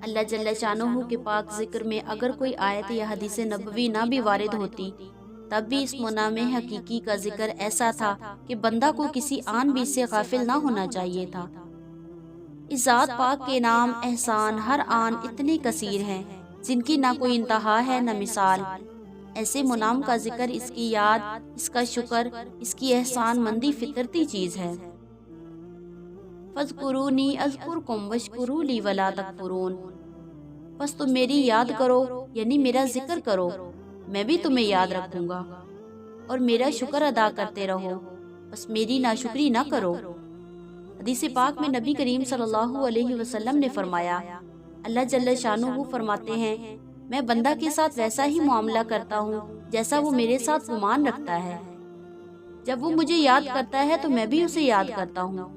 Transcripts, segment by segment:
اللہ جل شانہ کے پاک ذکر میں اگر کوئی آیت یا حدیث نبوی نہ بھی وارد ہوتی تب بھی اس منام حقیقی کا ذکر ایسا تھا کہ بندہ کو کسی آن بھی سے غافل نہ ہونا چاہیے تھا۔ اس ذات پاک کے نام احسان ہر آن اتنے کثیر ہیں جن کی نہ کوئی انتہا ہے نہ مثال۔ ایسے منام کا ذکر، اس کی یاد، اس کا شکر، اس کی احسان مندی فطرتی چیز ہے۔ فاذکرونی اذکرکم واشکروا لی ولا تکفرون، بس تم میری یاد کرو یعنی میرا ذکر کرو، میں بھی تمہیں یاد رکھوں گا، اور میرا شکر ادا کرتے رہو، بس میری ناشکری نہ کرو۔ حدیث پاک میں نبی کریم صلی اللہ علیہ وسلم نے فرمایا، اللہ جل شانہ فرماتے ہیں، میں بندہ کے ساتھ ویسا ہی معاملہ کرتا ہوں جیسا وہ میرے ساتھ گمان رکھتا ہے۔ جب وہ مجھے یاد کرتا ہے تو میں بھی اسے یاد کرتا ہوں،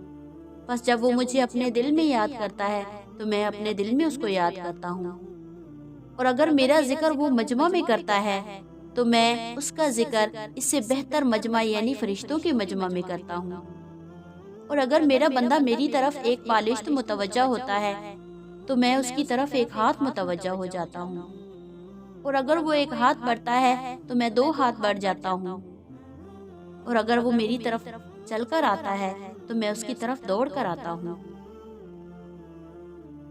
بس جب وہ مجھے اپنے دل میں یاد کرتا ہے تو میں اپنے دل میں اس کو یاد کرتا ہوں، اور اگر میرا ذکر وہ مجمع میں کرتا ہے تو میں اس کا ذکر اس سے بہتر مجمع یعنی فرشتوں کے مجمع میں کرتا ہوں، اور اگر میرا بندہ میری طرف ایک بالشت متوجہ ہوتا ہے تو میں اس کی طرف ایک ہاتھ متوجہ ہو جاتا ہوں، اور اگر وہ ایک ہاتھ بڑھتا ہے تو میں 2 ہاتھ بڑھ جاتا ہوں، اور اگر وہ میری طرف چل کر آتا ہے تو میں اس کی طرف دوڑ کر آتا ہوں۔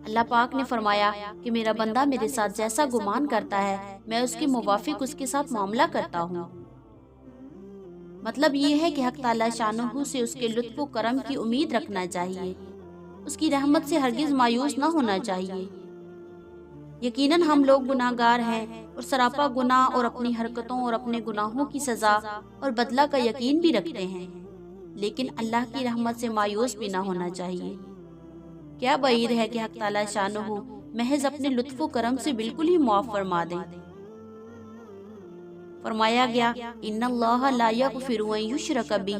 اللہ پاک نے فرمایا کہ میرا بندہ میرے ساتھ جیسا گمان کرتا ہے میں اس کے موافق اس کے ساتھ معاملہ کرتا ہوں۔ مطلب یہ ہے کہ حق تعالی شانہ سے اس کے لطف و کرم کی امید رکھنا چاہیے، اس کی رحمت سے ہرگز مایوس نہ ہونا چاہیے۔ یقیناً ہم لوگ گناہ گار ہیں اور سراپا گناہ اور اپنی حرکتوں اور اپنے گناہوں کی سزا اور بدلہ کا یقین بھی رکھتے ہیں، لیکن اللہ کی رحمت سے مایوس بھی نہ ہونا چاہیے۔ کیا بعید ہے کہ حق تعالی شانہ محض اپنے لطف و کرم سے بالکل ہی معاف فرما دیں۔ فرمایا گیا، ان اللہ لا یغفر ان یشرک بہ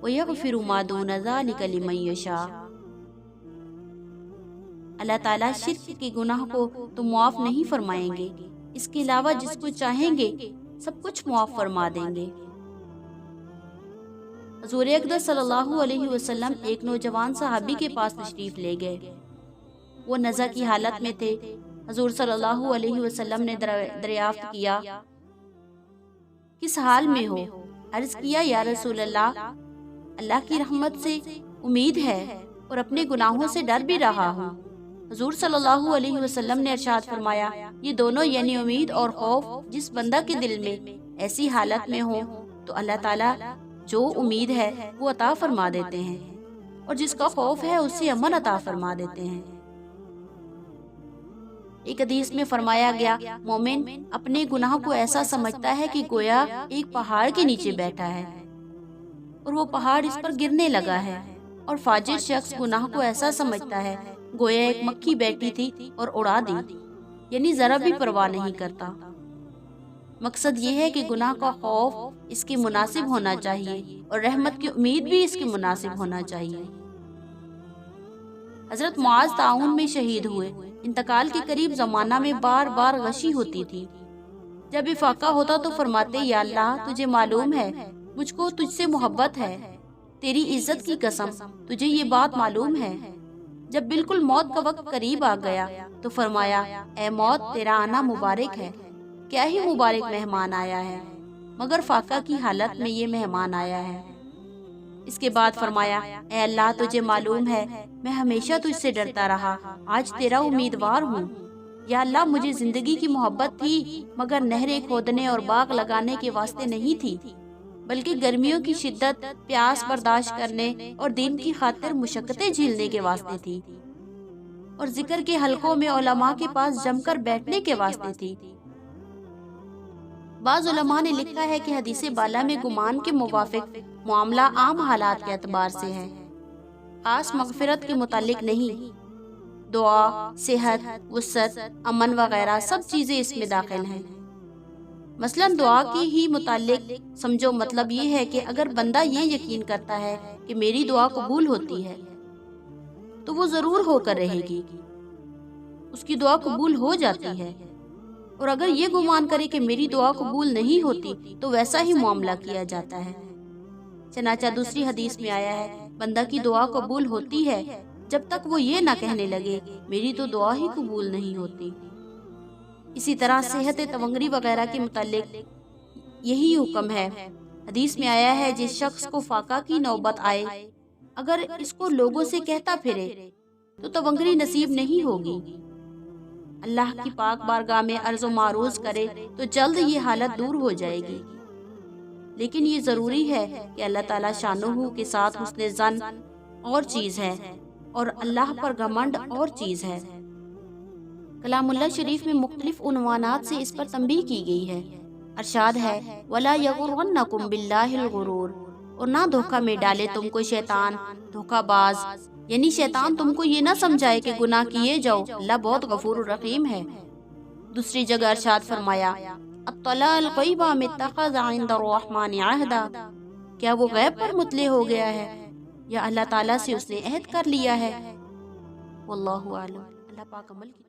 ویغفر ما دون ذلک لمن یشاء۔ اللہ تعالیٰ شرک کے گناہ کو تو معاف نہیں فرمائیں گے، اس کے علاوہ جس کو چاہیں گے سب کچھ معاف فرما دیں گے۔ حضور اقدس صلی اللہ علیہ وسلم ایک نوجوان صحابی کے پاس تشریف لے گئے۔ وہ نزع کی حالت میں تھے۔ حضور صلی اللہ علیہ وسلم نے دریافت کیا، کس حال میں ہو؟ عرض کیا، یا رسول اللہ، اللہ کی رحمت سے امید ہے اور اپنے گناہوں سے ڈر بھی رہا ہوں۔ حضور صلی اللہ علیہ وسلم نے ارشاد فرمایا، یہ دونوں یعنی امید اور خوف جس بندہ کے دل میں ایسی حالت میں ہو تو اللہ تعالیٰ جو امید ہے وہ عطا فرما دیتے ہیں، اور جس کا خوف ہے اسے امن عطا فرما دیتے ہیں۔ ایک حدیث میں فرمایا گیا، مومن اپنے گناہ کو ایسا سمجھتا ہے کہ گویا ایک پہاڑ کے نیچے بیٹھا ہے اور وہ پہاڑ اس پر گرنے لگا ہے، اور فاجر شخص گناہ کو ایسا سمجھتا ہے گویا ایک مکھی بیٹھی تھی اور اڑا دی، یعنی ذرا بھی پرواہ نہیں کرتا۔ مقصد یہ ہے کہ گناہ کا خوف اس کے مناسب ہونا چاہیے اور رحمت کی امید بھی اس کے مناسب ہونا چاہیے۔ حضرت معاذ طاعون میں شہید ہوئے۔ انتقال کے قریب زمانہ میں بار بار غشی ہوتی تھی۔ جب افاقہ ہوتا تو فرماتے، یا اللہ، تجھے معلوم ہے مجھ کو تجھ سے محبت ہے، تیری عزت کی قسم تجھے یہ بات معلوم ہے۔ جب بالکل موت کا وقت قریب آ گیا تو فرمایا، اے موت، تیرا آنا مبارک ہے، کیا ہی مبارک مہمان آیا ہے، مگر فاقہ کی حالت میں یہ مہمان آیا ہے۔ اس کے بعد فرمایا، اے اللہ، تجھے معلوم ہے میں ہمیشہ تجھ سے ڈرتا رہا، آج تیرا امیدوار ہوں۔ یا اللہ، مجھے زندگی کی محبت تھی مگر نہریں کھودنے اور باغ لگانے کے واسطے نہیں تھی، بلکہ گرمیوں کی شدت، پیاس برداشت کرنے اور دین کی خاطر مشقتیں جھیلنے کے واسطے تھی، اور ذکر کے حلقوں میں علماء کے پاس جم کر بیٹھنے کے واسطے تھی۔ بعض علماء نے لکھا ہے کہ حدیث بالا میں گمان کے موافق معاملہ عام حالات کے اعتبار سے ہے، خاص مغفرت کے متعلق نہیں۔ دعا، صحت، وسعت، امن وغیرہ سب چیزیں اس میں داخل ہیں۔ مثلا دعا کی ہی متعلق سمجھو، مطلب یہ ہے کہ اگر بندہ یہ یقین کرتا ہے کہ میری دعا قبول ہوتی ہے تو وہ ضرور ہو کر رہے گی، اس کی دعا قبول ہو جاتی ہے، اور اگر یہ گمان کرے کہ میری دعا قبول نہیں ہوتی تو ویسا ہی معاملہ کیا جاتا ہے۔ چنانچہ دوسری حدیث میں آیا ہے، بندہ کی دعا قبول ہوتی ہے جب تک وہ یہ نہ کہنے لگے میری تو دعا ہی قبول نہیں ہوتی۔ اسی طرح صحت تونگری وغیرہ کے متعلق یہی حکم ہے۔ حدیث میں آیا ہے جس شخص کو فاقہ کی نوبت آئے اگر اس کو لوگوں سے کہتا پھرے تو تونگری نصیب نہیں ہوگی۔ اللہ کی پاک بارگاہ میں عرض و معروض کرے تو جلد یہ حالت دور ہو جائے گی، لیکن یہ ضروری ہے کہ اللہ تعالیٰ شانہ کے ساتھ حسن ظن اور چیز ہے اور اللہ پر گھمنڈ اور چیز ہے۔ کلام اللہ شریف میں مختلف عنوانات سے اس پر تنبیہ کی گئی ہے۔ ارشاد ہے وَلَا يَغُرَّنَّكُمْ بِاللَّهِ الْغُرُورُ، اور نہ دھوکہ میں ڈالے تم کو شیطان دھوکہ باز، یعنی شیطان تم کو یہ نہ سمجھائے کہ گناہ کیے جاؤ، اللہ بہت غفور الرحیم ہے۔ دوسری جگہ ارشاد فرمایا اطلع الغیب ام اتخذ عند الرحمن عہدا، کیا وہ غیب پر مطلع ہو گیا ہے یا اللہ تعالیٰ سے اس نے عہد کر لیا ہے۔ واللہ اعلم۔ اللہ پاک عمل کی